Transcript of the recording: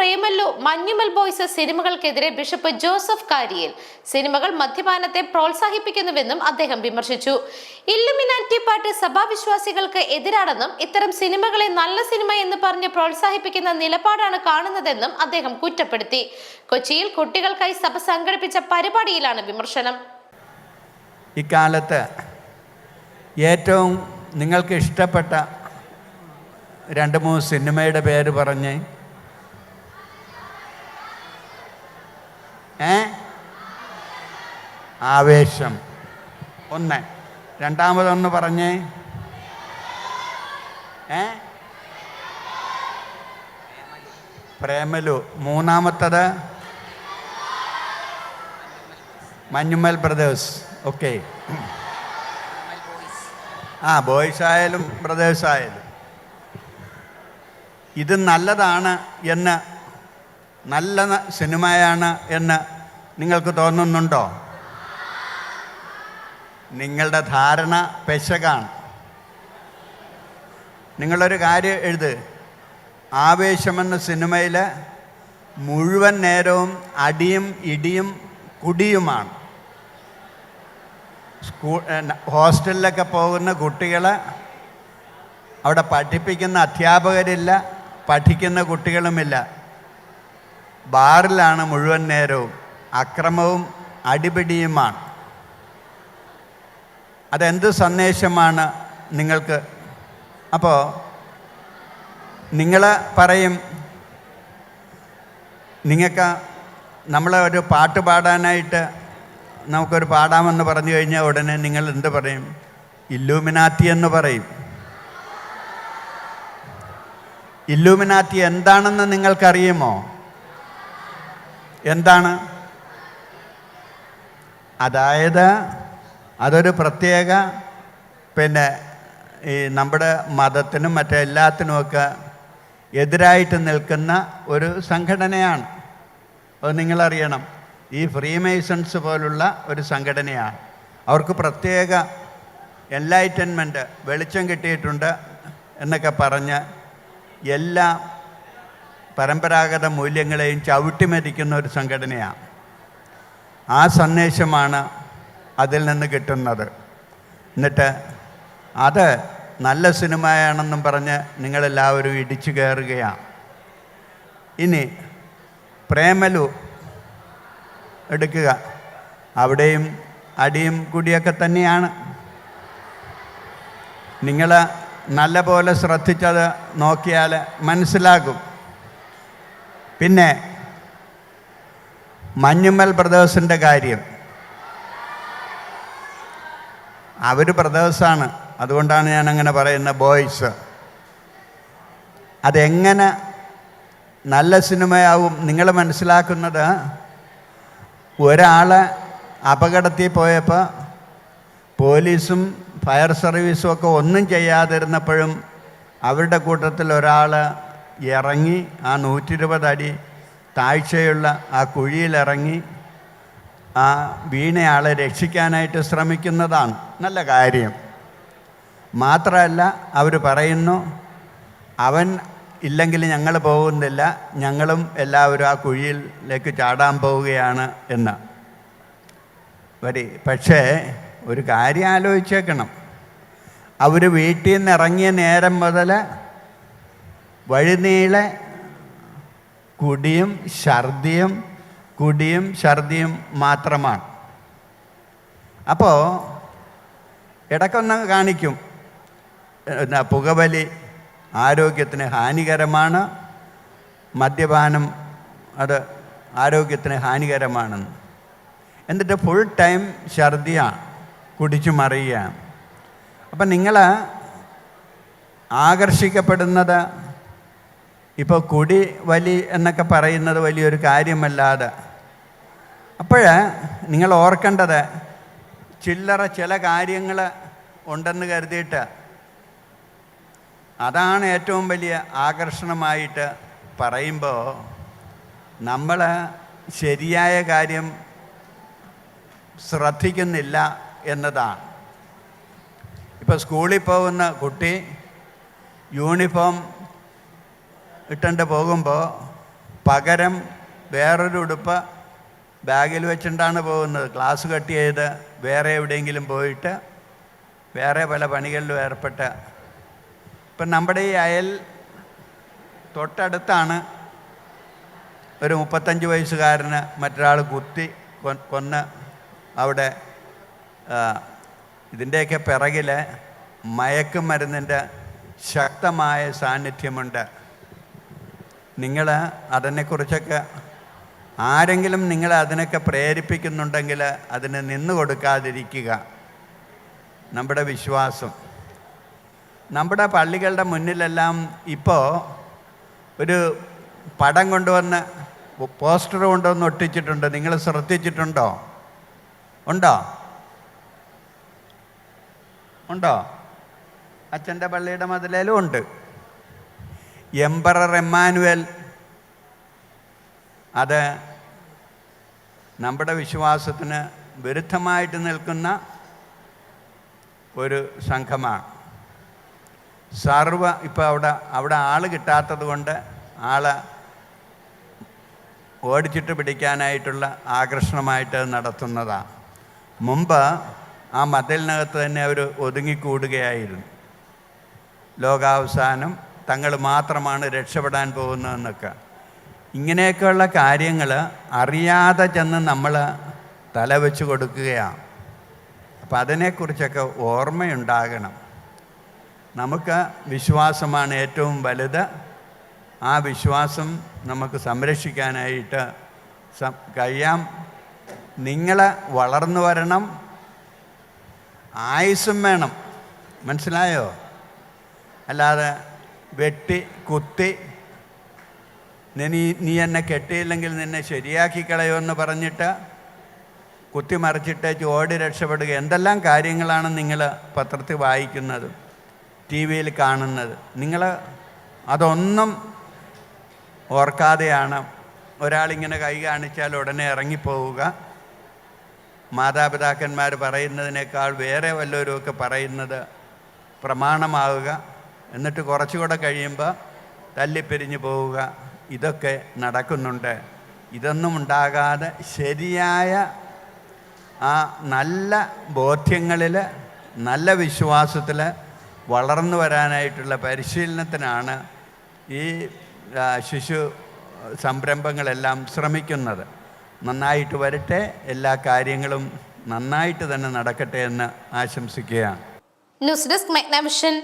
പ്രേമല്ലു, Manjummel boys സിനിമകൾക്കെതിരെ bishop Joseph കാരിയേൽ സിനിമകൾ മദ്യപാനത്തെ പ്രോത്സാഹിപ്പിക്കുന്നുവെന്നും അദ്ദേഹം വിമർശിച്ചു. ഇല്ലുമിനാറ്റി പാർട്ടി സഭാവിശ്വാസികൾക്ക് എതിരാണെന്നും ഇത്തരം സിനിമകളെ നല്ല സിനിമ എന്ന് പറഞ്ഞ് പ്രോത്സാഹിപ്പിക്കുന്ന നിലപാടാണ് കാണുന്നതെന്നും അദ്ദേഹം കുറ്റപ്പെടുത്തി. കൊച്ചിയിൽ കുട്ടികൾക്കായി സഭ സംഘടിപ്പിച്ച പരിപാടിയിലാണ് വിമർശനം. ഇക്കാലത്ത് ഏറ്റവും നിങ്ങൾക്ക് ഇഷ്ടപ്പെട്ട 2-3 സിനിമയുടെ പേര് പറഞ്ഞ്. ആവേശം ഒന്ന്, രണ്ടാമതൊന്ന് പറഞ്ഞേ. പ്രേമലു, മൂന്നാമത്തത് മഞ്ഞുമൽ ബ്രദേഴ്സ്. ഓക്കെ, ബോയ്സ് ആയാലും ബ്രദേഴ്സ് ആയാലും ഇത് നല്ലതാണ് എന്ന്, നല്ല സിനിമയാണ് എന്ന് നിങ്ങൾക്ക് തോന്നുന്നുണ്ടോ? നിങ്ങളുടെ ധാരണ പെശകാണ്. നിങ്ങളൊരു കാര്യം എഴുത്. ആവേശമെന്ന സിനിമയിൽ മുഴുവൻ നേരവും അടിയും ഇടിയും കുടിയുമാണ്. ഹോസ്റ്റലിലൊക്കെ പോകുന്ന കുട്ടികൾ, അവിടെ പഠിപ്പിക്കുന്ന അധ്യാപകരില്ല, പഠിക്കുന്ന കുട്ടികളുമില്ല. ബാറിലാണ് മുഴുവൻ നേരവും. അക്രമവും അടിപിടിയുമാണ്. അതെന്ത് സന്ദേശമാണ് നിങ്ങൾക്ക്? അപ്പോൾ നിങ്ങൾ പറയും, നിങ്ങൾക്ക് നമ്മളെ ഒരു പാട്ട് പാടാനായിട്ട് നമുക്കൊരു പാടാമെന്ന് പറഞ്ഞു കഴിഞ്ഞാൽ ഉടനെ നിങ്ങൾ എന്ത് പറയും? ഇല്ലൂമിനാറ്റി എന്ന് പറയും. ഇല്ലൂമിനാറ്റി എന്താണെന്ന് നിങ്ങൾക്കറിയുമോ? എന്താണ്? അതായത് അതൊരു പ്രത്യേക ഈ നമ്മുടെ മതത്തിനും മറ്റെല്ലാത്തിനുമൊക്കെ എതിരായിട്ട് നിൽക്കുന്ന ഒരു സംഘടനയാണ്. അത് നിങ്ങളറിയണം. ഈ ഫ്രീമേസൺസ് പോലുള്ള ഒരു സംഘടനയാണ്. അവർക്ക് പ്രത്യേക എൻലൈറ്റൻമെൻറ്റ്, വെളിച്ചം കിട്ടിയിട്ടുണ്ട് എന്നൊക്കെ പറഞ്ഞ് എല്ലാ പരമ്പരാഗത മൂല്യങ്ങളെയും ചവിട്ടിമരിക്കുന്ന ഒരു സംഘടനയാണ്. ആ സന്ദേശമാണ് അതിൽ നിന്ന് കിട്ടുന്നത്. എന്നിട്ട് അത് നല്ല സിനിമയാണെന്നും പറഞ്ഞ് നിങ്ങളെല്ലാവരും ഇടിച്ചു കയറുകയാണ്. ഇനി പ്രേമലു എടുക്കുക. അവിടെയും അടിയും കുടിയൊക്കെ തന്നെയാണ്. നിങ്ങൾ നല്ല പോലെ ശ്രദ്ധിച്ചത് നോക്കിയാൽ മനസ്സിലാകും. പിന്നെ മഞ്ഞുമൽ ബ്രദേഴ്സിൻ്റെ കാര്യം. അവർ ബ്രദേഴ്സാണ്, അതുകൊണ്ടാണ് ഞാനങ്ങനെ പറയുന്നത്. ബോയ്സ് അതെങ്ങനെ നല്ല സിനിമയാവും? നിങ്ങൾ മനസ്സിലാക്കുന്നത്, ഒരാൾ അപകടത്തിൽ പോയപ്പോൾ പോലീസും ഫയർ സർവീസും ഒക്കെ ഒന്നും ചെയ്യാതിരുന്നപ്പോഴും അവരുടെ കൂട്ടത്തിൽ ഒരാൾ ഇറങ്ങി ആ 120 അടി താഴ്ചയുള്ള ആ കുഴിയിലിറങ്ങി ആ വീണയാളെ രക്ഷിക്കാനായിട്ട് ശ്രമിക്കുന്നതാണ്. നല്ല കാര്യം. മാത്രമല്ല അവർ പറയുന്നു, അവൻ ഇല്ലെങ്കിൽ ഞങ്ങൾ പോകുന്നില്ല, ഞങ്ങളും എല്ലാവരും ആ കുഴിയിലേക്ക് ചാടാൻ പോവുകയാണ് എന്ന്. പക്ഷേ ഒരു കാര്യം ആലോചിച്ചേക്കണം. അവർ വീട്ടിൽ നിന്ന് ഇറങ്ങിയ നേരം മുതൽ വഴിനീളെ കുടിയും ഛർദിയും മാത്രമാണ്. അപ്പോൾ ഇടയ്ക്കൊന്ന് കാണിക്കും, പുകവലി ആരോഗ്യത്തിന് ഹാനികരമാണ്, മദ്യപാനം അത് ആരോഗ്യത്തിന് ഹാനികരമാണെന്ന്. എന്നിട്ട് ഫുൾ ടൈം ഛർദിയാണ്, കുടിച്ചു മറിയുകയാണ്. അപ്പം നിങ്ങൾ ആകർഷിക്കപ്പെടുന്നത് ഇപ്പോൾ കുടി വലി എന്നൊക്കെ പറയുന്നത് വലിയൊരു കാര്യമല്ലാതെ. അപ്പോൾ നിങ്ങൾ ഓർക്കേണ്ടത്, ചില്ലറ ചില കാര്യങ്ങൾ ഉണ്ടെന്ന് കരുതിയിട്ട് അതാണ് ഏറ്റവും വലിയ ആകർഷണമായിട്ട് പറയുമ്പോൾ നമ്മൾ ശരിയായ കാര്യം ശ്രദ്ധിക്കുന്നില്ല എന്നതാണ്. ഇപ്പോൾ സ്കൂളിൽ പോകുന്ന കുട്ടി യൂണിഫോം ഇട്ടുകൊണ്ട് പോകുമ്പോൾ പകരം വേറൊരു ഉടുപ്പ് ബാഗിൽ വെച്ചിട്ടാണ് പോകുന്നത്. ക്ലാസ് കട്ട് ചെയ്ത് വേറെ എവിടെയെങ്കിലും പോയിട്ട് വേറെ പല പണികളിലും ഏർപ്പെട്ട്. ഇപ്പം നമ്മുടെ ഈ അയൽ തൊട്ടടുത്താണ് ഒരു 35 വയസ്സുകാരന് മറ്റൊരാൾ കുത്തി കൊന്ന് അവിടെ. ഇതിൻ്റെയൊക്കെ പിറകിൽ മയക്കുമരുന്നിൻ്റെ ശക്തമായ സാന്നിധ്യമുണ്ട്. നിങ്ങൾ അതിനെക്കുറിച്ചൊക്കെ ആരെങ്കിലും നിങ്ങളെ അതിനൊക്കെ പ്രേരിപ്പിക്കുന്നുണ്ടെങ്കിൽ അതിന് നിന്നു കൊടുക്കാതിരിക്കുക. നമ്മുടെ വിശ്വാസം, നമ്മുടെ പള്ളികളുടെ മുന്നിലെല്ലാം ഇപ്പോൾ ഒരു പടം കൊണ്ടുവന്ന് പോസ്റ്റർ കൊണ്ടുവന്ന് ഒട്ടിച്ചിട്ടുണ്ട്. നിങ്ങൾ ശ്രദ്ധിച്ചിട്ടുണ്ടോ? ഉണ്ടോ? അച്ഛൻ്റെ പള്ളിയുടെ മതിലേലും ഉണ്ട്. എംപറർ എമ്മാനുവൽ, അത് നമ്മുടെ വിശ്വാസത്തിന് വിരുദ്ധമായിട്ട് നിൽക്കുന്ന ഒരു സംഘമാണ്. ഇപ്പോൾ അവിടെ ആൾ കിട്ടാത്തത് കൊണ്ട് ആളെ ഓടിച്ചിട്ട് പിടിക്കാനായിട്ടുള്ള ആകർഷണമായിട്ട് നടത്തുന്നതാണ്. മുമ്പ് ആ മതിലിനകത്ത് തന്നെ അവർ ഒതുങ്ങിക്കൂടുകയായിരുന്നു. ലോകാവസാനം തങ്ങൾ മാത്രമാണ് രക്ഷപ്പെടാൻ പോകുന്നതെന്നൊക്കെ. ഇങ്ങനെയൊക്കെയുള്ള കാര്യങ്ങൾ അറിയാതെ ചെന്ന് നമ്മൾ തലവെച്ച് കൊടുക്കുകയാണ്. അപ്പം അതിനെക്കുറിച്ചൊക്കെ ഓർമ്മയുണ്ടാകണം. നമുക്ക് വിശ്വാസമാണ് ഏറ്റവും വലുത്. ആ വിശ്വാസം നമുക്ക് സംരക്ഷിക്കാനായിട്ട് കഴിയാം. നിങ്ങൾ വളർന്നു വരണം, ആയുസ്സും വേണം. മനസ്സിലായോ? അല്ലാതെ വെട്ടി കുത്തി നീ എന്നെ കെട്ടിയില്ലെങ്കിൽ നിന്നെ ശരിയാക്കി കളയുമെന്ന് പറഞ്ഞിട്ട് കുത്തിമറിച്ചിട്ടേച്ച് ഓടി രക്ഷപ്പെടുക. എന്തെല്ലാം കാര്യങ്ങളാണ് നിങ്ങൾ പത്രത്തിൽ വായിക്കുന്നത്, ടി വിയിൽ കാണുന്നത്. നിങ്ങൾ അതൊന്നും ഓർക്കാതെയാണ് ഒരാളിങ്ങനെ കൈ കാണിച്ചാൽ ഉടനെ ഇറങ്ങിപ്പോവുക. മാതാപിതാക്കന്മാർ പറയുന്നതിനേക്കാൾ വേറെ വല്ലവരുമൊക്കെ പറയുന്നത് പ്രമാണമാവുക. എന്നിട്ട് കുറച്ചുകൂടെ കഴിയുമ്പോൾ തല്ലിപ്പിരിഞ്ഞു പോവുക. ഇതൊക്കെ നടക്കുന്നുണ്ട്. ഇതൊന്നും ഉണ്ടാകാതെ ശരിയായ ആ നല്ല ബോധ്യങ്ങളിൽ, നല്ല വിശ്വാസത്തിൽ വളർന്നു വരാനായിട്ടുള്ള പരിശീലനത്തിനാണ് ഈ ശിശു സംരംഭങ്ങളെല്ലാം ശ്രമിക്കുന്നത്. നന്നായിട്ട് വരട്ടെ, എല്ലാ കാര്യങ്ങളും നന്നായിട്ട് തന്നെ നടക്കട്ടെ എന്ന് ആശംസിക്കുകയാണ്. News desk മെഗ്നവിഷൻ.